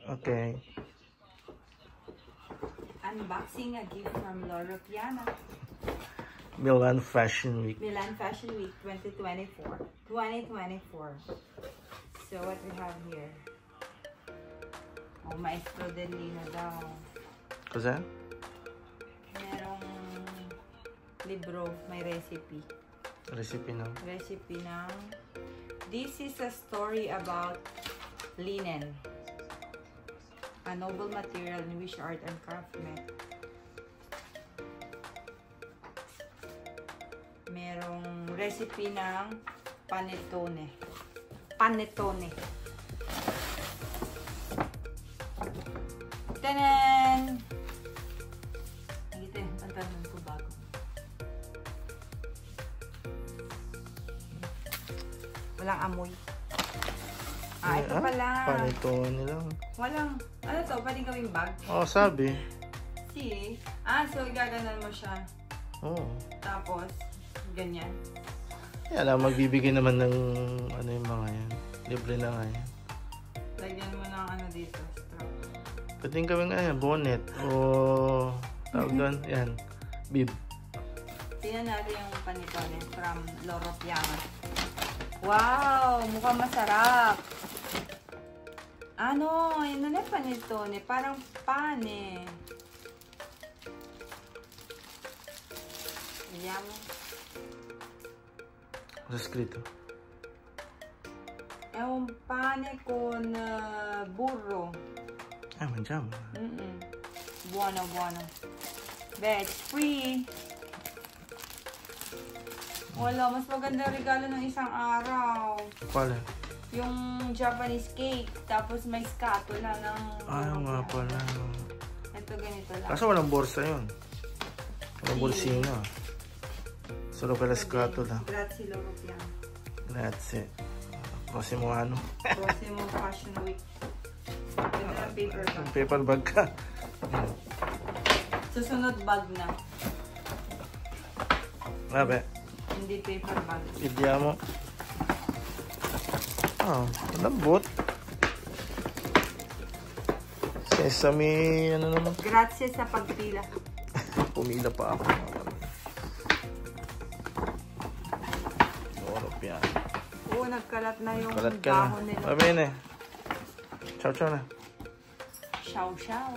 Okay. Unboxing a gift from Loro Piana. Milan Fashion Week. Milan Fashion Week 2024. So what we have here? Oh, Maestro del Lino daw. Cos'è? Merong libro, may recipe. Recipe ng? Recipe ng... This is a story about linen. A noble material in which art and craft met. Merong recipe ng panettone. Panettone. Tanan! Nakita yung tantanan ko bago. Walang amoy. Ah, ito pala. Panettone lang. Walang, ano to? Pwedeng gawing bag? Oh, sabi. See? Ah, so gaganan mo siya. Oh. Tapos, ganyan. Kaya magbibigay naman ng ano yung mga yan. Libre na nga yan. Lagyan mo ng ano dito, strap. Pwedeng gawing bonnet o tawag doon. Yan. Bib. Tingnan natin yung panettone from Loro Piana. Wow! Mukhang masarap! Ano? Yan na panettone. Parang pane. Ayan mo. Ano escrito? È un pane con burro. Mangiamo. Buono, buono. Veg free. Wala, mas maganda regalo ng isang araw. Quale? Yung Japanese cake, tapos may scatola ng... Ah, nga pala. Ito ganito lang. Kaso walang borsa yun. Walang bolsina. Solo per la scatola. Grazie, Loro Piana. Grazie. Prossimo ano? Prossimo Fashion Week. Ito na paper bag. Paper bag ka. Susunod bag na. Vabbè. Hindi paper bag. Vediamo. Ah, lambot. Sesame, ano naman? Grazie sa pagpila. Pumila pa ako. Loro Piana. Oo, nagkalat na yung Kalat ka dahon na. nila. Va bene. Ciao, ciao na. Ciao, ciao.